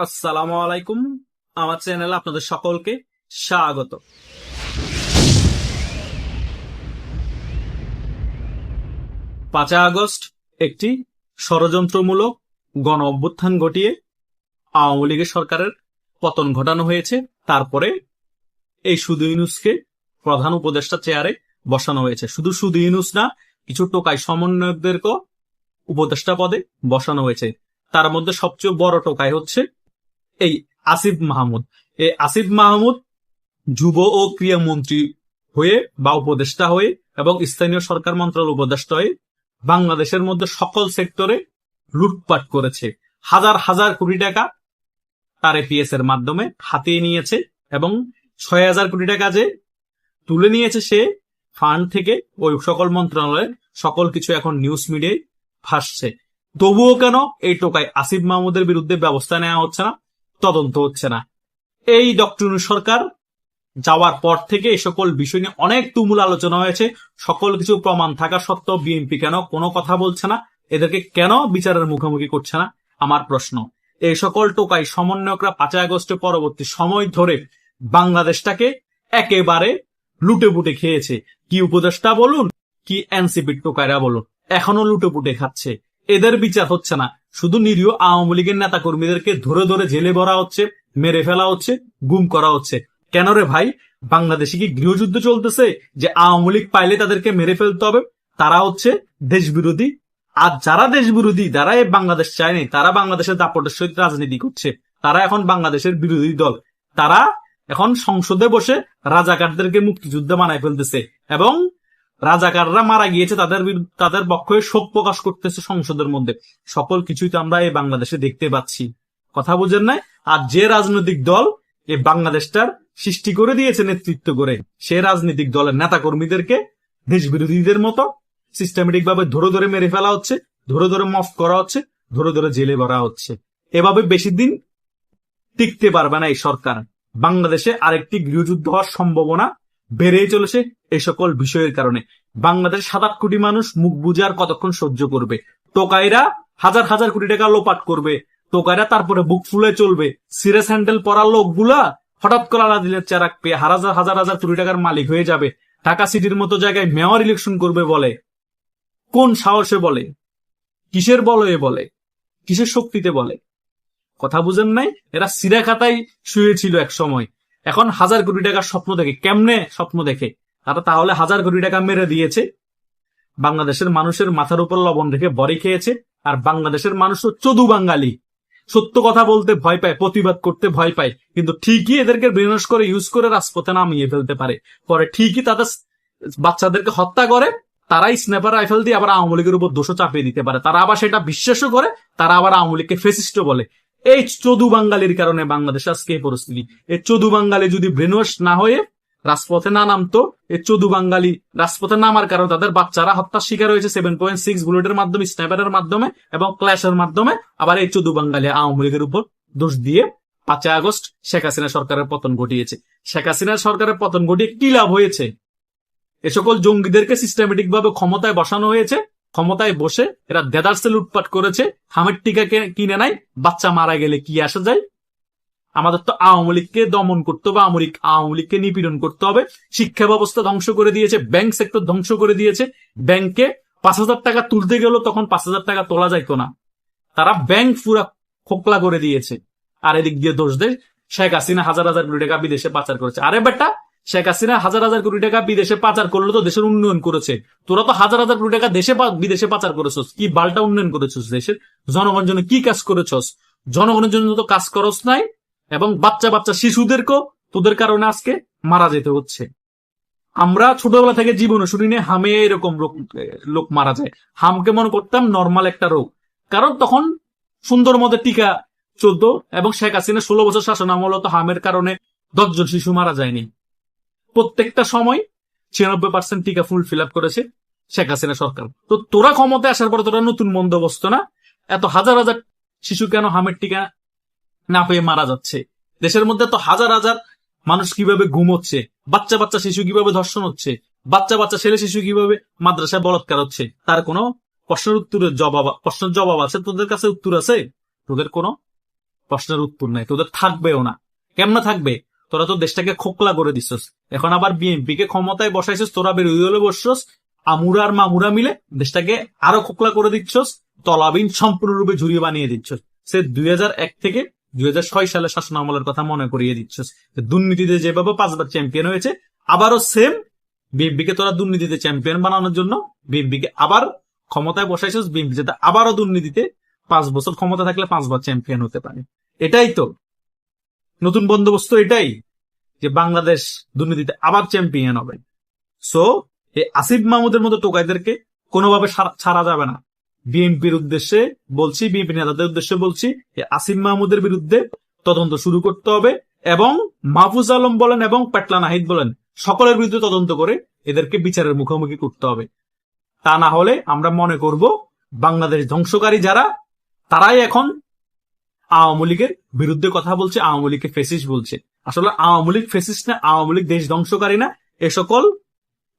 আসসালামু আলাইকুম। আমার চ্যানেলে আপনাদের সকলকে স্বাগত। 5 আগস্ট একটি ষড়যন্ত্রমূলক গণ অভ্যুত্থান ঘটিয়ে আওয়ামী লীগের সরকারের পতন ঘটানো হয়েছে। তারপরে এই শুধু ইউনূসকে প্রধান উপদেষ্টা চেয়ারে বসানো হয়েছে। শুধু ইউনূস না, কিছু টোকাই সমন্বয়কদেরকেও উপদেষ্টা পদে বসানো হয়েছে। তার মধ্যে সবচেয়ে বড় টোকাই হচ্ছে এই আসিফ মাহমুদ। এই আসিফ মাহমুদ যুব ও ক্রীড়া মন্ত্রী হয়ে বা উপদেষ্টা হয়ে এবং স্থানীয় সরকার মন্ত্রণালয় উপদেষ্টা হয়ে বাংলাদেশের মধ্যে সকল সেক্টরে লুটপাট করেছে। হাজার হাজার কোটি টাকা তার এপিএস এর মাধ্যমে হাতিয়ে নিয়েছে এবং 6,000 কোটি টাকা যে তুলে নিয়েছে সে ফান্ড থেকে, ওই সকল মন্ত্রণালয়ের সকল কিছু এখন নিউজ মিডিয়ায় ভাসছে। তবুও কেন এই টোকাই আসিফ মাহমুদের বিরুদ্ধে ব্যবস্থা নেওয়া হচ্ছে না, তদন্ত হচ্ছে না? এই ডক্টর ইউনূস সরকার যাওয়ার পর থেকে এই সকল বিষয় নিয়ে অনেক তুমুল আলোচনা হয়েছে। সকল কিছু প্রমাণ থাকা সত্ত্বেও বিএনপি কেন কোনো কথা বলছে না? এদেরকে কেন বিচারের মুখোমুখি করছে না? আমার প্রশ্ন। এই সকল টোকাই সমন্বয়করা 5 আগস্টের পরবর্তী সময় ধরে বাংলাদেশটাকে একেবারে লুটে পুটে খেয়েছে। কি উপদেষ্টা বলুন, কি এনসিপির টোকাইরা বলুন, এখনো লুটে পুটে খাচ্ছে। এদের বিচার হচ্ছে না। শুধু নিরীহ আওয়ামী লীগের নেতা কর্মীদেরকে ধরে ধরে জেলে ভরা হচ্ছে, মেরে ফেলা হচ্ছে, গুম করা হচ্ছে। কেন রে ভাই? বাংলাদেশে কি গৃহযুদ্ধ চলতেছে যে আওয়ামী লীগ পাইলে তাদেরকে মেরে ফেলতে হবে? তারা হচ্ছে দেশ বিরোধী। আর যারা দেশ বিরোধী, যারা এই বাংলাদেশ চায়নি, তারা বাংলাদেশের দাপটের সহিত রাজনীতি করছে। তারা এখন বাংলাদেশের বিরোধী দল। তারা এখন সংসদে বসে রাজাকারদেরকে মুক্তিযুদ্ধ বানায় ফেলতেছে এবং রাজাকাররা মারা গিয়েছে তাদের পক্ষে শোক প্রকাশ করতেছে সংসদের মধ্যে। সকল কিছুই তো আমরা এই বাংলাদেশে দেখতে পাচ্ছি। কথা বুঝেন নাই? আর যে রাজনৈতিক দল এই বাংলাদেশটার সৃষ্টি করে দিয়েছে নেতৃত্ব করে, সে রাজনৈতিক দলের নেতা কর্মীদেরকে দেশ বিরোধীদের মতো সিস্টেমেটিক ভাবে ধরে ধরে মেরে ফেলা হচ্ছে, ধরে ধরে মফ করা হচ্ছে, ধরে ধরে জেলে ভরা হচ্ছে। এভাবে বেশি দিন টিকতে পারবে না এই সরকার। বাংলাদেশে আরেকটি গৃহযুদ্ধ হওয়ার সম্ভাবনা বেড়েই চলেছে এই সকল বিষয়ের কারণে। বাংলাদেশ 7-8 কোটি মানুষ মুখ বুঝে আর কতক্ষণ সহ্য করবে? টোকাইরা হাজার হাজার কোটি টাকা লোপাট করবে, টোকাইরা তারপরে বুক ফুলে চলবে। সিরিয়াস হ্যান্ডেল পরা লোকগুলা হঠাৎ করে আলাদিনের চেরাক পেয়ে হাজার হাজার হাজার কোটি টাকার মালিক হয়ে যাবে। ঢাকা সিটির মতো জায়গায় মেয়র ইলেকশন করবে বলে? কোন সাহসে বলে? কিসের বলয়ে বলে? কিসের শক্তিতে বলে? কথা বুঝেন নাই? এরা সিরা খাতায় শুয়েছিল এক সময়, এখন হাজার কোটি টাকার স্বপ্ন দেখে। কেমনে স্বপ্ন দেখে? তারা তাহলে হাজার কোটি টাকা মেরে দিয়েছে, বাংলাদেশের মানুষের মাথার উপর লবণ রেখে বড়ি খেয়েছে। আর বাংলাদেশের মানুষ তো চোদু বাঙালি, সত্য কথা বলতে ভয় পায়, প্রতিবাদ করতে ভয় পায়, কিন্তু ঠিকই এদেরকে ব্রেনওয়াশ করে ইউজ করে রাজপথে নামিয়ে ফেলতে পারে। পরে ঠিকই তাদের বাচ্চাদেরকে হত্যা করে, তারাই স্ন্যাপার রাইফেল দিয়ে আবার আওয়ামী লীগের উপর দোষও চাপিয়ে দিতে পারে। তারা আবার সেটা বিশ্বাসও করে, তারা আবার আওয়ামী লীগকে ফেসিস্ট বলে। এই চোদু বাঙালির কারণে বাংলাদেশে আজকে এই পরিস্থিতি। এই চোদু বাঙালি যদি ব্রেনওয়াশ না হয়ে রাজপথে না নামতো, এই চোদু বাঙালি রাজপথে নামার কারণে তাদের বাচ্চারা হত্যার শিকার হয়েছে 7.6 বুলেটের মাধ্যমে, স্নাইপারের মাধ্যমে এবং ক্ল্যাশের মাধ্যমে। আবার এই চোদু বাঙালি আওয়ামী লীগের উপর দোষ দিয়ে 5 আগস্ট শেখ হাসিনা সরকারের পতন ঘটিয়েছে। শেখ হাসিনা সরকারের পতন ঘটিয়ে কি লাভ হয়েছে? এ সকল জঙ্গিদেরকে সিস্টেমেটিক ভাবে ক্ষমতায় বসানো হয়েছে। ক্ষমতায় বসে এরা দেদারসে লুটপাট করেছে। হামের টিকা কিনে নাই, বাচ্চা মারা গেলে কি আসা যায়? আমাদের তো আওয়ামী লীগকে দমন করতে হবে, আওয়ামী লীগকে নিপীড়ন করতে হবে। শিক্ষা ব্যবস্থা ধ্বংস করে দিয়েছে, ব্যাংক সেক্টর ধ্বংস করে দিয়েছে। ব্যাংকে 5,000 টাকা তুলতে গেল তখন 5,000 টাকা তোলা যাইতো না, তারা ব্যাংক পুরা খোকলা করে দিয়েছে। আর এদিক দিয়ে দোষ দেয় শেখ হাসিনা হাজার হাজার কোটি টাকা বিদেশে পাচার করেছে। আরে বেটা, শেখ হাসিনা হাজার হাজার কোটি টাকা বিদেশে পাচার করলে তো দেশের উন্নয়ন করেছে। তোরা তো হাজার হাজার কোটি টাকা বিদেশে পাচার করেছস, কি বালটা উন্নয়ন করেছস? দেশের জনগণের জন্য কি কাজ করেছস? জনগণের জন্য তো কাজ করস নাই। এবং বাচ্চা বাচ্চা শিশুদেরকেও তোদের কারণে আজকে মারা যেতে হচ্ছে। আমরা ছোটবেলা থেকে জীবনে শুনি না হামে এরকম লোক মারা যায়। হামকে মনে করতাম নর্মাল একটা রোগ, কারণ তখন সুন্দর মতো টিকা চলতো এবং শেখ হাসিনা 16 বছর শাসন আমলে তো হামের কারণে 10 জন শিশু মারা যায়নি। প্রত্যেকটা সময় 96% টিকা ফিল আপ করেছে শেখ হাসিনা সরকার। তো তোরা ক্ষমতায় আসার পর তোরা নতুন বন্দোবস্ত না, এত হাজার হাজার শিশু কেন হামের টিকা না পেয়ে মারা যাচ্ছে? দেশের মধ্যে তো হাজার হাজার মানুষ কিভাবে গুম হচ্ছে, বাচ্চা বাচ্চা শিশু কিভাবে ধর্ষণ হচ্ছে, বাচ্চা বাচ্চা ছেলে শিশু কিভাবে মাদ্রাসায় বলাৎকার হচ্ছে, তার কোনো প্রশ্নের জবাব আছে? তোদের কাছে উত্তর আছে? তোদের কোনো প্রশ্নের উত্তর নাই, তোদের থাকবেও না। কেমনে থাকবে? তোরা তো দেশটাকে খোকলা করে দিছস, এখন আবার বিএনপি কে ক্ষমতায় বসাইছিস, তোরা বিরোধী দলে বসছস, আমুরা আর মামুরা মিলে দেশটাকে আরো খোকলা করে দিচ্ছস, তলাবিন সম্পূর্ণরূপে ঝুরিয়ে বানিয়ে দিচ্ছস। সে 2001 থেকে 2006 সালের শাসন আমলের কথা মনে করিয়ে দিচ্ছস। দুর্নীতিতে যেভাবে 5বার চ্যাম্পিয়ন হয়েছে, আবারও সেম বিএনপি কে তোরা দুর্নীতিতে চ্যাম্পিয়ন বানানোর জন্য বিএনপি কে আবার ক্ষমতায় বসাইছিস, বিএনপি যাতে আবারও দুর্নীতিতে 5 বছর ক্ষমতা থাকলে 5বার চ্যাম্পিয়ন হতে পারে। এটাই তো নতুন বন্দোবস্ত, এটাই যে বাংলাদেশ দুর্নীতিতে আবার চ্যাম্পিয়ন হবে। সো এই আসিফ মাহমুদের মতো টোকাইদেরকে কোনোভাবে ছাড়া যাবে না। বিএনপির উদ্দেশ্যে বলছি, বিএনপি নেতাদের উদ্দেশ্যে বলছি, এই আসিফ মাহমুদের বিরুদ্ধে তদন্ত শুরু করতে হবে এবং মাহফুজ আলম বলেন এবং পেটলা নাহিদ বলেন সকলের বিরুদ্ধে তদন্ত করে এদেরকে বিচারের মুখোমুখি করতে হবে। তা না হলে আমরা মনে করব বাংলাদেশ ধ্বংসকারী যারা, তারাই এখন আওয়ামী লীগের বিরুদ্ধে কথা বলছে, আওয়ামী লীগকে ফেসিস্ট বলছে। আসলে আওয়ামী লীগ ফেসিস্ট না, আওয়ামী লীগ দেশ ধ্বংসকারী না, এ সকল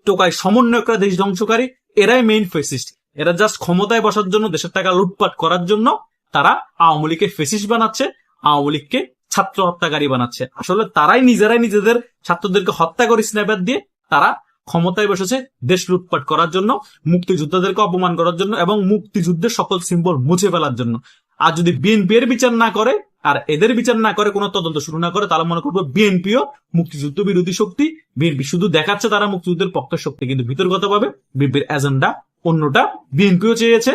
টোকাই সমন্বয়করা দেশ ধ্বংসকারী, এরাই মেইন ফেসিস্ট। এরা জাস্ট ক্ষমতায় বসার জন্য, দেশের টাকা লুটপাট করার জন্য তারা আওয়ামী লীগকে ফেসিস্ট বানাচ্ছে, আওয়ামী লীগকে ছাত্র হত্যাকারী বানাচ্ছে। আসলে তারাই নিজেরাই নিজেদের ছাত্রদেরকে হত্যা করে স্নাইপার দিয়ে তারা ক্ষমতায় বসেছে দেশ লুটপাট করার জন্য, মুক্তিযোদ্ধাদেরকে অপমান করার জন্য এবং মুক্তিযুদ্ধের সকল সিম্বল মুছে ফেলার জন্য। আর যদি বিএনপি এর বিচার না করে আর এদের বিচার না করে, কোনো তদন্ত শুরু না করে, তাহলে মনে করবো বিএনপিও মুক্তিযুদ্ধ বিরোধী শক্তি। বিএনপি শুধু দেখাচ্ছে তারা মুক্তিযুদ্ধের পক্ষের শক্তি, কিন্তু ভিতরগতভাবে বিএনপির এজেন্ডা অন্যটা। বিএনপিও চেয়েছে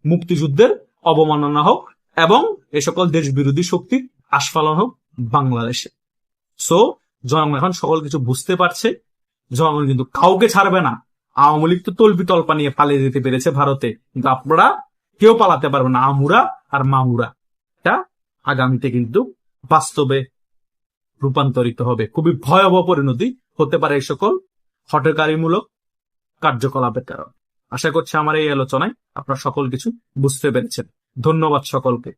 মুক্তিযুদ্ধের অবমাননা হোক এবং এ সকল দেশ বিরোধী শক্তির আস্ফালন হোক বাংলাদেশে। সো জনগণ এখন সকল কিছু বুঝতে পারছে, জনগণ কিন্তু কাউকে ছাড়বে না। আওয়ামী লীগ তো তল্পি তল্পা নিয়ে পালিয়ে যেতে পেরেছে ভারতে, কিন্তু আপনারা কেউ পালাতে পারবে না, আমুরা আর মামুরা। এটা আগামীতে কিন্তু বাস্তবে রূপান্তরিত হবে। খুবই ভয়াবহ পরিণতি হতে পারে এই সকল হঠকারীমূলক কার্যকলাপের কারণে। আশা করছি আমার এই আলোচনায় আপনারা সকল কিছু বুঝতে পেরেছেন। ধন্যবাদ সকলকে।